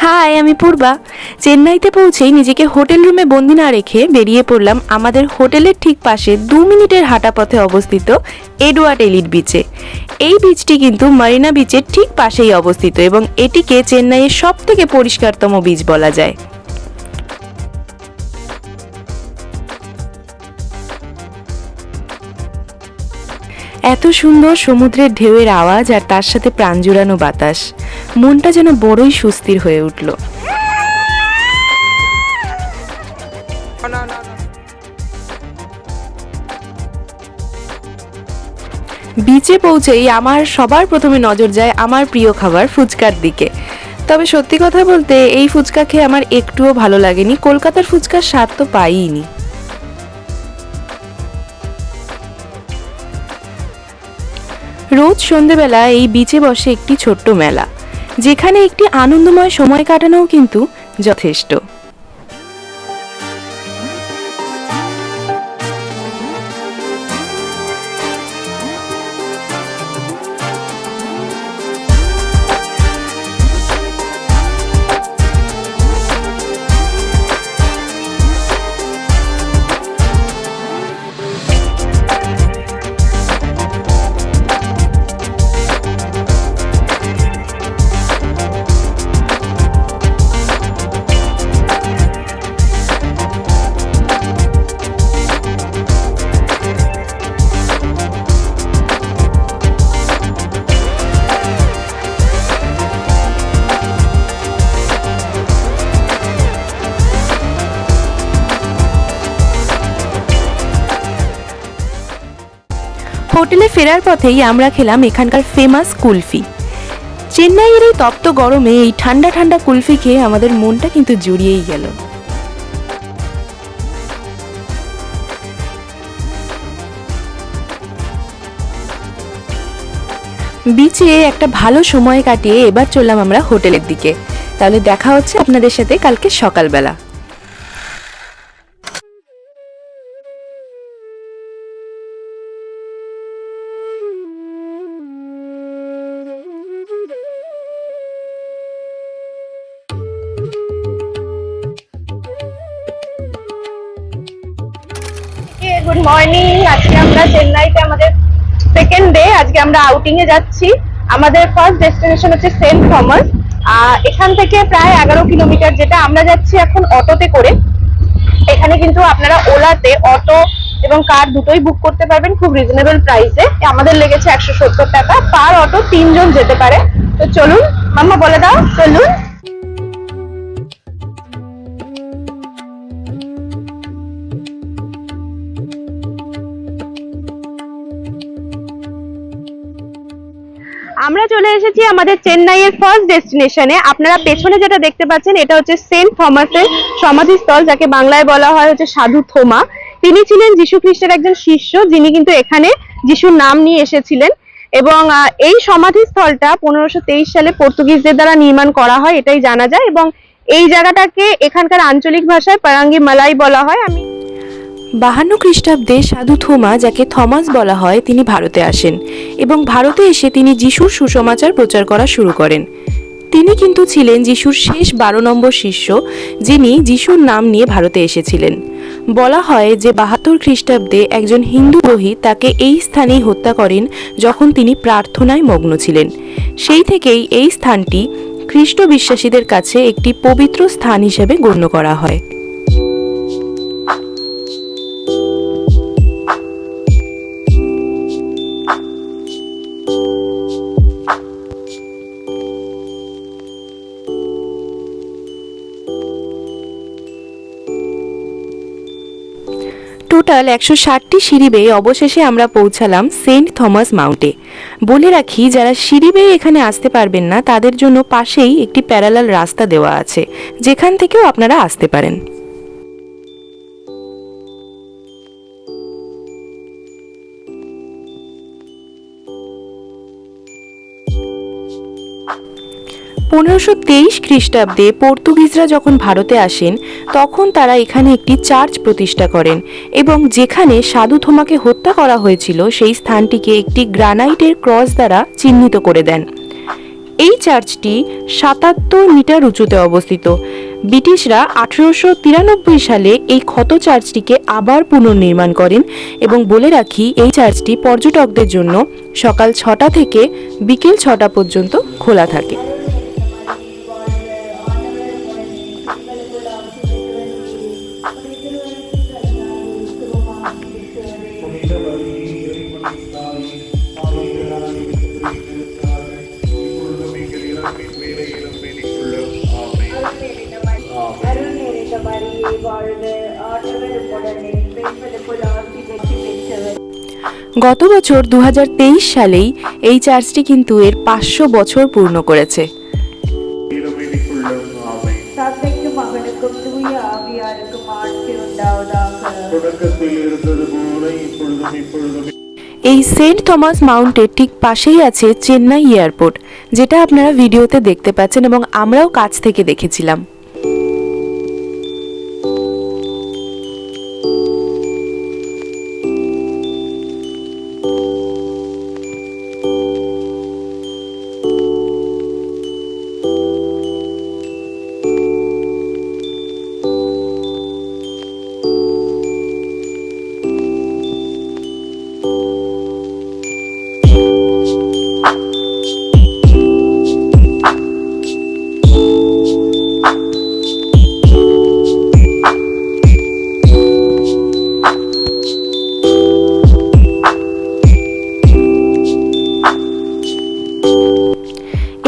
High, আমি পূর্বা। চেন্নাইতে পৌঁছেই নিজেকে হোটেল রুমে বন্দি না রেখে বেরিয়ে পড়লাম আমাদের হোটেলের ঠিক পাশে 2 মিনিটের হাঁটা পথে অবস্থিত এডওয়ার্ড এলিট বিচে। এই বিচটি কিন্তু মারিনা বিচের ঠিক পাশেই অবস্থিত এবং এটিকে চেন্নাইয়ের সবথেকে পরিষ্কারতম বিচ বলা যায়। এত সুন্দর সমুদ্রের ঢেউয়ের আওয়াজ আর তার সাথে প্রাণ জুড়ানো বাতাস, মনটা যেন বড়ই সুস্থির হয়ে উঠল। বিচে পৌঁছেই আমার সবার প্রথমে নজর যায় আমার প্রিয় খাবার ফুচকার দিকে। তবে সত্যি কথা বলতে এই ফুচকা খেয়ে আমার একটুও ভালো লাগেনি। কলকাতার ফুচকার স্বাদ তো পাইনি। রোজ সন্ধেবেলা এই বিচে বসে একটি ছোট্ট মেলা, যেখানে একটি আনন্দময় সময় কাটানোও কিন্তু যথেষ্ট। হোটেলে ফেরার পথেই আমরা খেলাম এখানকার ফেমাস কুলফি। চেন্নাইয়ের এই তপ্ত গরমে এই ঠান্ডা ঠান্ডা কুলফি খেয়ে আমাদের মনটা কিন্তু জুড়িয়েই গেল। বিচে একটা ভালো সময় কাটিয়ে এবার চললাম আমরা হোটেলের দিকে। তাহলে দেখা হচ্ছে আপনাদের সাথে কালকে সকালবেলা। Good morning. আজকে আমরা চেন্নাইতে আমাদের সেকেন্ড ডে। আজকে আমরা আউটিং এ যাচ্ছি। আমাদের ফার্স্ট ডেস্টিনেশন হচ্ছে সেন্ট থমাস। এখান থেকে প্রায় 11 কিলোমিটার, যেটা আমরা যাচ্ছি এখন অটোতে করে। এখানে কিন্তু আপনারা ওলাতে অটো এবং কার দুটোই বুক করতে পারবেন খুব রিজনেবল প্রাইসে। আমাদের লেগেছে 170 টাকা পার অটো, 3 জন যেতে পারে। তো চলুন মাম্মা বলে দাও, চলুন। আমরা চলে এসেছি আমাদের চেন্নাইয়ের ফার্স্ট ডেস্টিনেশনে। আপনারা পেছনে যেটা দেখতে পাচ্ছেন এটা হচ্ছে সেন্ট থমাসের সমাধিস্থল, যাকে বাংলায় বলা হয় হচ্ছে সাধু থোমা। তিনি ছিলেন যীশু খ্রিস্টের একজন শিষ্য, যিনি কিন্তু এখানে যিশুর নাম নিয়ে এসেছিলেন। এবং এই সমাধিস্থলটা 1523 সালে পর্তুগিজদের দ্বারা নির্মাণ করা হয়, এটাই জানা যায়। এবং এই জায়গাটাকে এখানকার আঞ্চলিক ভাষায় পারাঙ্গি মালাই বলা হয়। 52 খ্রিস্টাব্দে সাধু থোমা, যাকে থমাস বলা হয়, তিনি ভারতে আসেন এবং ভারতে এসে তিনি যিশুর সুসমাচার প্রচার করা শুরু করেন। তিনি কিন্তু ছিলেন যিশুর শেষ 12 নম্বর শিষ্য, যিনি যিশুর নাম নিয়ে ভারতে এসেছিলেন। বলা হয় যে 72 খ্রিস্টাব্দে একজন হিন্দু পুরোহিত তাকে এই স্থানেই হত্যা করেন যখন তিনি প্রার্থনায় মগ্ন ছিলেন। সেই থেকেই এই স্থানটি খ্রিস্ট বিশ্বাসীদের কাছে একটি পবিত্র স্থান হিসেবে গণ্য করা হয়। টোটাল 160টি সিঁড়ি বেয়ে অবশেষে আমরা পৌঁছালাম সেন্ট থমাস মাউন্টে। বলে রাখি, যারা সিঁড়ি বেয়ে এখানে আসতে পারবেন না তাদের জন্য পাশেই একটি প্যারালাল রাস্তা দেওয়া আছে, যেখান থেকেও আপনারা আসতে পারেন। পনেরোশো তেইশ খ্রিস্টাব্দে পর্তুগিজরা যখন ভারতে আসেন তখন তারা এখানে একটি চার্চ প্রতিষ্ঠা করেন এবং যেখানে সাধু থোমাকে হত্যা করা হয়েছিল সেই স্থানটিকে একটি গ্রানাইটের ক্রস দ্বারা চিহ্নিত করে দেন। এই চার্চটি ৭৭ মিটার উঁচুতে অবস্থিত। ব্রিটিশরা 1893 সালে এই ক্ষত চার্চটিকে আবার পুনর্নির্মাণ করেন এবং বলে রাখি এই চার্চটি পর্যটকদের জন্য সকাল 6টা থেকে বিকেল 6টা পর্যন্ত খোলা থাকে। গত বছর 2023 সালেই এই চার্চটি কিন্তু এর 500 বছর পূর্ণ করেছে। এই সেন্ট থমাস মাউন্টের ঠিক পাশেই আছে চেন্নাই এয়ারপোর্ট, যেটা আপনারা ভিডিওতে দেখতে পাচ্ছেন এবং আমরাও কাছ থেকে দেখেছিলাম।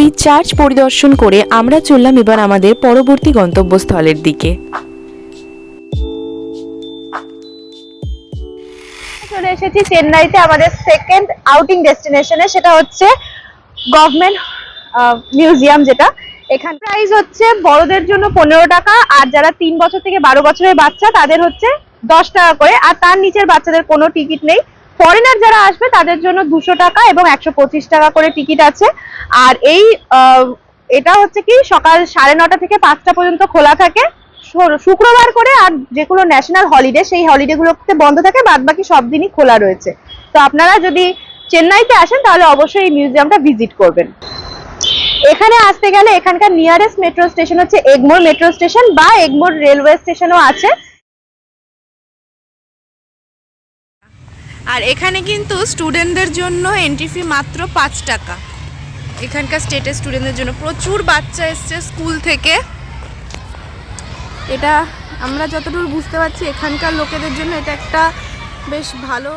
এই চার্চ পরিদর্শন করে আমরা চললাম এবার আমাদের পরবর্তী গন্তব্যস্থলের দিকে। চলে এসেছি চেন্নাইতে আমাদের সেকেন্ড আউটিং ডেস্টিনেশনে, সেটা হচ্ছে গভর্নমেন্ট মিউজিয়াম। যেটা এখানে প্রাইস হচ্ছে বড়দের জন্য 15 টাকা, আর যারা 3 বছর থেকে 12 বছরের বাচ্চা তাদের হচ্ছে 10 টাকা করে, আর তার নিচের বাচ্চাদের কোনো টিকিট নেই। ফরেনার যারা আসবে তাদের জন্য 200 টাকা এবং 125 টাকা করে টিকিট আছে। আর এটা হচ্ছে কি সকাল 9:30 থেকে 5টা পর্যন্ত খোলা থাকে শুক্রবার করে, আর যেগুলো ন্যাশনাল হলিডে সেই হলিডে গুলোতে বন্ধ থাকে, বাদ বাকি সব দিনই খোলা রয়েছে। তো আপনারা যদি চেন্নাইতে আসেন তাহলে অবশ্যই এই মিউজিয়ামটা ভিজিট করবেন। এখানে আসতে গেলে এখানকার নিয়ারেস্ট মেট্রো স্টেশন হচ্ছে এগমোর মেট্রো স্টেশন বা এগমোর রেলওয়ে স্টেশনও আছে। আর এখানে কিন্তু স্টুডেন্টদের জন্য এন্ট্রি ফি মাত্র 5 টাকা। এখানকার স্টেটের স্টুডেন্টদের জন্য প্রচুর বাচ্চা এসছে স্কুল থেকে। এটা আমরা যতদূর বুঝতে পারছি এখানকার লোকেদের জন্য এটা একটা বেশ ভালো।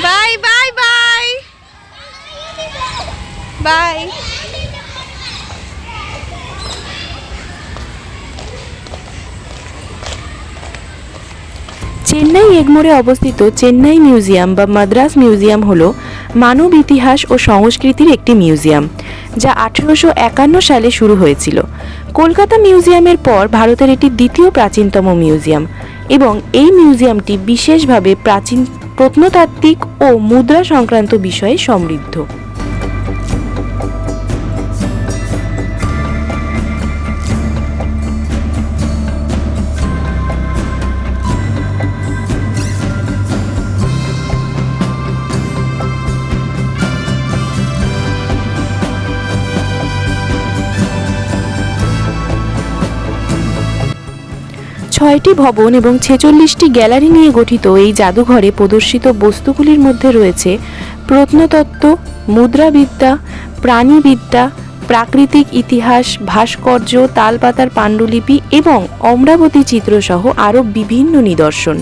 Bye bye bye bye. Chennai এগমোরে অবস্থিত চেন্নাই মিউজিয়াম বা মাদ্রাস মিউজিয়াম হলো মানব ইতিহাস ও সংস্কৃতির একটি মিউজিয়াম, যা 1851 সালে শুরু হয়েছিল। কলকাতা মিউজিয়ামের পর ভারতের এটি দ্বিতীয় প্রাচীনতম মিউজিয়াম এবং এই মিউজিয়ামটি বিশেষভাবে প্রাচীন প্রত্নতাত্ত্বিক ও মুদ্রা সংক্রান্ত বিষয়ে সমৃদ্ধ। ছয়টি ভবন এবং 46টি গ্যালারি নিয়ে গঠিত এই জাদুঘরে প্রদর্শিত বস্তুগুলির মধ্যে রয়েছে প্রত্নতত্ত্ব, মুদ্রাবিদ্যা, প্রাণীবিদ্যা, প্রাকৃতিক ইতিহাস, ভাস্কর্য, তালপাতার পাণ্ডুলিপি এবং অমরাবতী চিত্রসহ আরও বিভিন্ন নিদর্শন।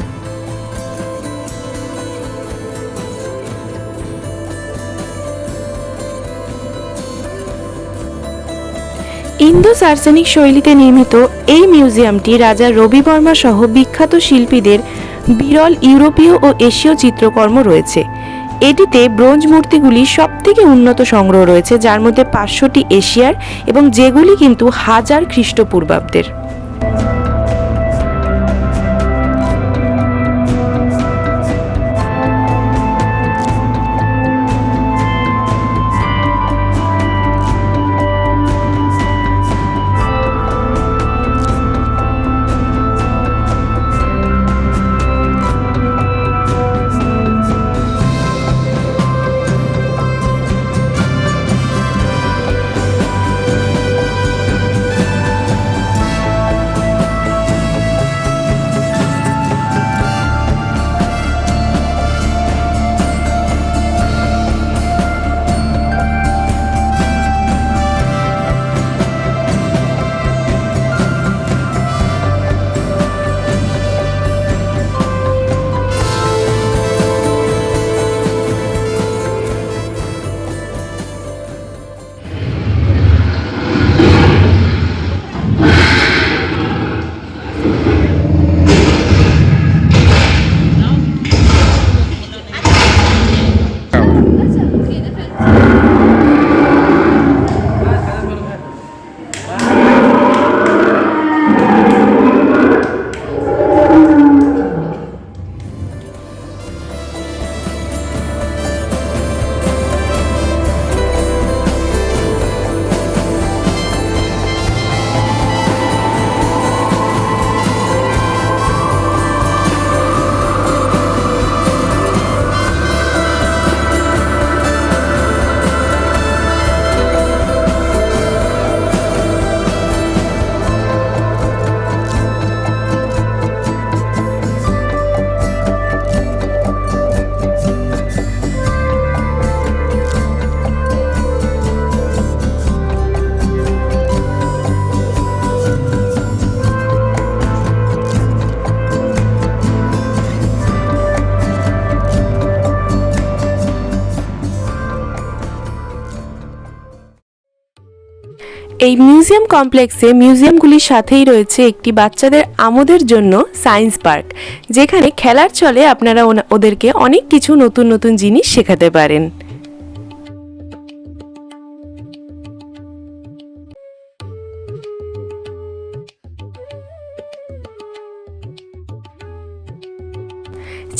ইন্দো সার্সেনিক শৈলীতে নির্মিত এই মিউজিয়ামটি রাজা রবি বর্মা সহ বিখ্যাত শিল্পীদের বিরল ইউরোপীয় ও এশীয় চিত্রকর্ম রয়েছে। এটিতে ব্রোঞ্জ মূর্তিগুলি সবথেকে উন্নত সংগ্রহ রয়েছে, যার মধ্যে 500টি এশিয়ার এবং যেগুলি কিন্তু 1000 খ্রিস্টপূর্বাব্দের। এই মিউজিয়াম কমপ্লেক্সে মিউজিয়ামগুলির সাথেই রয়েছে একটি বাচ্চাদের আমোদের জন্য সায়েন্স পার্ক, যেখানে খেলার ছলে আপনারা ওদেরকে অনেক কিছু নতুন নতুন জিনিস শেখাতে পারেন।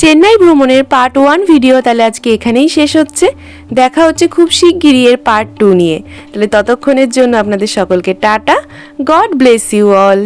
চেন্নাই ভ্রমণের পার্ট 1 ভিডিও তাহলে আজকে এখানেই শেষ হচ্ছে। দেখা হচ্ছে খুব শিগগিরই এর পার্ট 2 নিয়ে। তাহলে ততক্ষণের জন্য আপনাদের সকলকে tata. God bless you all.